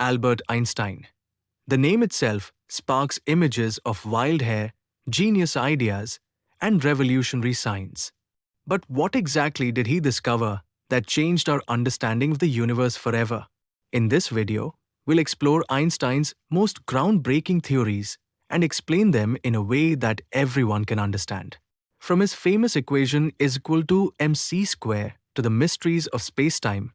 Albert Einstein. The name itself sparks images of wild hair, genius ideas, and revolutionary science. But what exactly did he discover that changed our understanding of the universe forever? In this video, we'll explore Einstein's most groundbreaking theories and explain them in a way that everyone can understand. From his famous equation is equal to mc square to the mysteries of spacetime,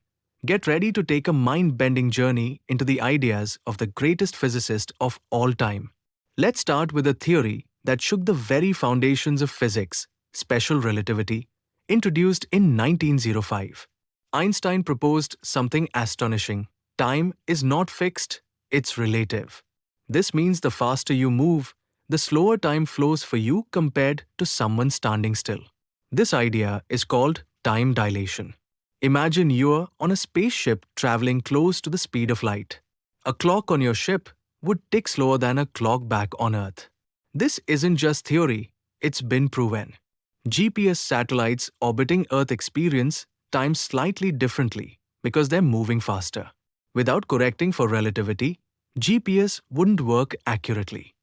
get ready to take a mind-bending journey into the ideas of the greatest physicist of all time. Let's start with a theory that shook the very foundations of physics, special relativity, introduced in 1905. Einstein proposed something astonishing. Time is not fixed, it's relative. This means the faster you move, the slower time flows for you compared to someone standing still. This idea is called time dilation. Imagine you're on a spaceship traveling close to the speed of light. A clock on your ship would tick slower than a clock back on Earth. This isn't just theory, it's been proven. GPS satellites orbiting Earth experience time slightly differently because they're moving faster. Without correcting for relativity, GPS wouldn't work accurately.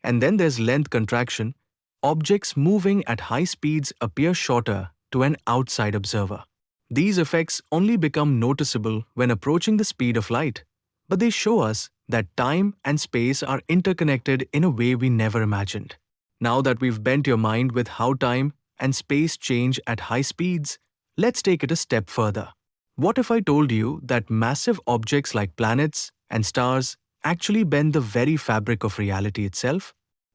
And then there's length contraction. Objects moving at high speeds appear shorter to an outside observer. These effects only become noticeable when approaching the speed of light, but they show us that time and space are interconnected in a way we never imagined. Now that we've bent your mind with how time and space change at high speeds, let's take it a step further. What if I told you that massive objects like planets and stars actually bend the very fabric of reality itself?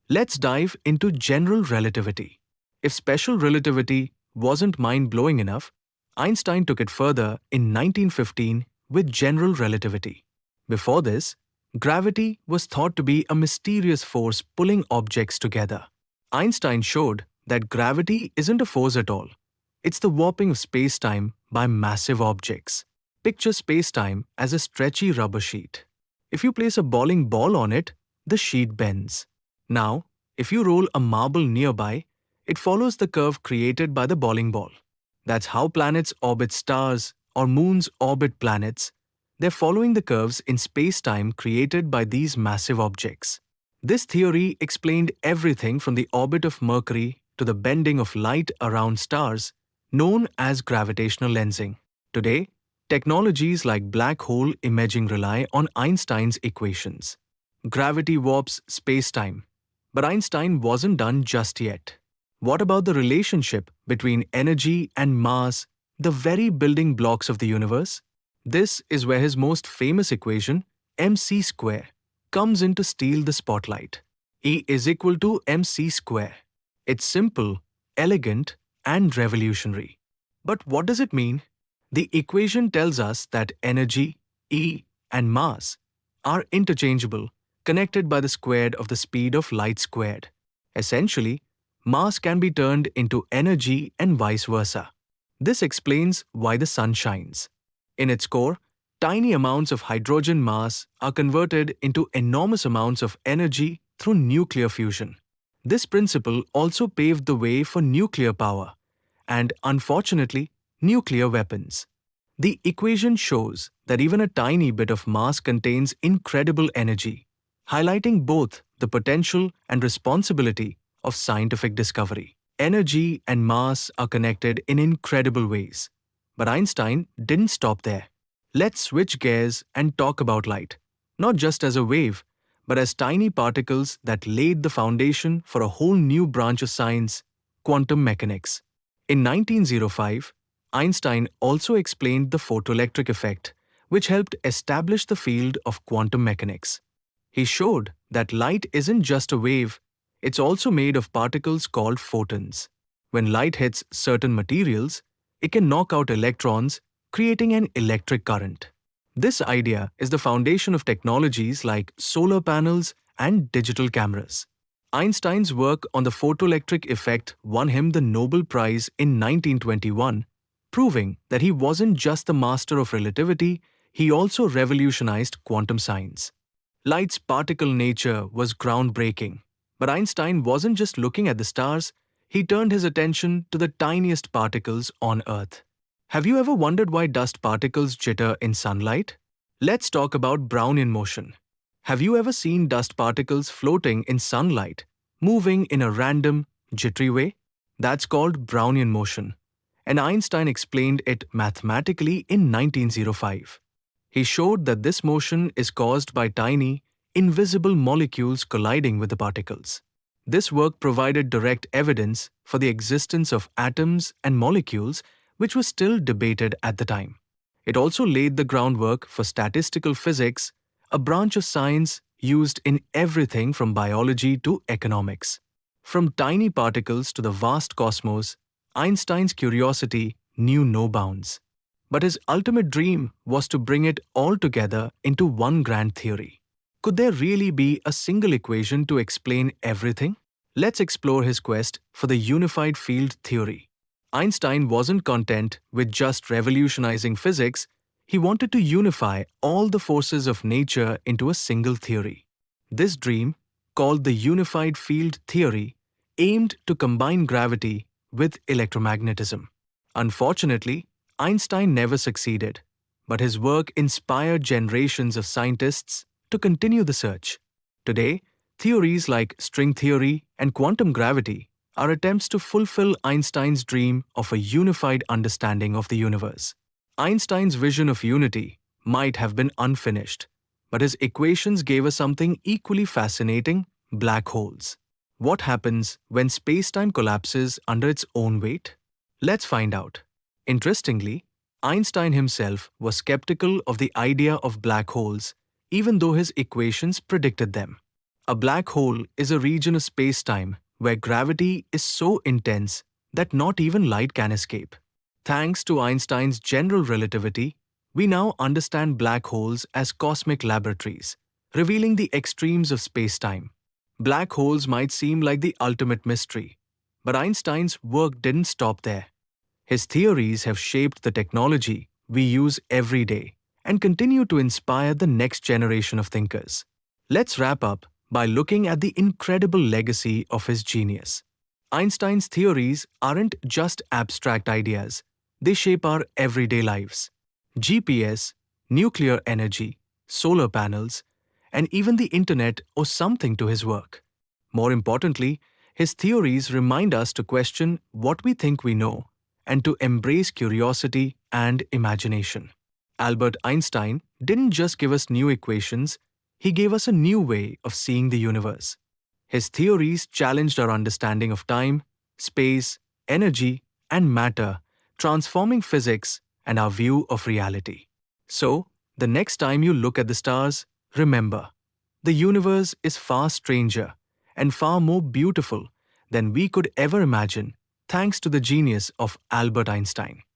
Let's dive into general relativity. If special relativity wasn't mind-blowing enough, Einstein took it further in 1915 with general relativity. Before this, gravity was thought to be a mysterious force pulling objects together. Einstein showed that gravity isn't a force at all. It's the warping of space-time by massive objects. Picture space-time as a stretchy rubber sheet. If you place a bowling ball on it, the sheet bends. Now, if you roll a marble nearby, it follows the curve created by the bowling ball. That's how planets orbit stars or moons orbit planets. They're following the curves in space-time created by these massive objects. This theory explained everything from the orbit of Mercury to the bending of light around stars, known as gravitational lensing. Today, technologies like black hole imaging rely on Einstein's equations. Gravity warps space-time, but Einstein wasn't done just yet. What about the relationship between energy and mass, the very building blocks of the universe? This is where his most famous equation, mc square, comes in to steal the spotlight. E is equal to mc square. It's simple, elegant, and revolutionary. But what does it mean? The equation tells us that energy, E, and mass are interchangeable, connected by the squared of the speed of light squared. Essentially, mass can be turned into energy and vice versa. This explains why the sun shines. In its core, tiny amounts of hydrogen mass are converted into enormous amounts of energy through nuclear fusion. This principle also paved the way for nuclear power and, unfortunately, nuclear weapons. The equation shows that even a tiny bit of mass contains incredible energy, highlighting both the potential and responsibility of scientific discovery. Energy and mass are connected in incredible ways. But Einstein didn't stop there. Let's switch gears and talk about light, not just as a wave, but as tiny particles that laid the foundation for a whole new branch of science, quantum mechanics. In 1905, Einstein also explained the photoelectric effect, which helped establish the field of quantum mechanics. He showed that light isn't just a wave, it's also made of particles called photons. When light hits certain materials, it can knock out electrons, creating an electric current. This idea is the foundation of technologies like solar panels and digital cameras. Einstein's work on the photoelectric effect won him the Nobel Prize in 1921, proving that he wasn't just the master of relativity, he also revolutionized quantum science. Light's particle nature was groundbreaking. But Einstein wasn't just looking at the stars, he turned his attention to the tiniest particles on Earth. Have you ever wondered why dust particles jitter in sunlight? Let's talk about Brownian motion. Have you ever seen dust particles floating in sunlight, moving in a random, jittery way? That's called Brownian motion, and Einstein explained it mathematically in 1905. He showed that this motion is caused by tiny, invisible molecules colliding with the particles. This work provided direct evidence for the existence of atoms and molecules, which was still debated at the time. It also laid the groundwork for statistical physics, a branch of science used in everything from biology to economics. From tiny particles to the vast cosmos, Einstein's curiosity knew no bounds. But his ultimate dream was to bring it all together into one grand theory. Could there really be a single equation to explain everything? Let's explore his quest for the unified field theory. Einstein wasn't content with just revolutionizing physics, he wanted to unify all the forces of nature into a single theory. This dream, called the unified field theory, aimed to combine gravity with electromagnetism. Unfortunately, Einstein never succeeded, but his work inspired generations of scientists to continue the search. Today, theories like string theory and quantum gravity are attempts to fulfill Einstein's dream of a unified understanding of the universe. Einstein's vision of unity might have been unfinished, but his equations gave us something equally fascinating: black holes. What happens when space-time collapses under its own weight? Let's find out. Interestingly, Einstein himself was skeptical of the idea of black holes, even though his equations predicted them. A black hole is a region of space-time where gravity is so intense that not even light can escape. Thanks to Einstein's general relativity, we now understand black holes as cosmic laboratories, revealing the extremes of space-time. Black holes might seem like the ultimate mystery, but Einstein's work didn't stop there. His theories have shaped the technology we use every day and continue to inspire the next generation of thinkers. Let's wrap up by looking at the incredible legacy of his genius. Einstein's theories aren't just abstract ideas, they shape our everyday lives. GPS, nuclear energy, solar panels, and even the internet owe something to his work. More importantly, his theories remind us to question what we think we know and to embrace curiosity and imagination. Albert Einstein didn't just give us new equations, he gave us a new way of seeing the universe. His theories challenged our understanding of time, space, energy, and matter, transforming physics and our view of reality. So, the next time you look at the stars, remember, the universe is far stranger and far more beautiful than we could ever imagine, thanks to the genius of Albert Einstein.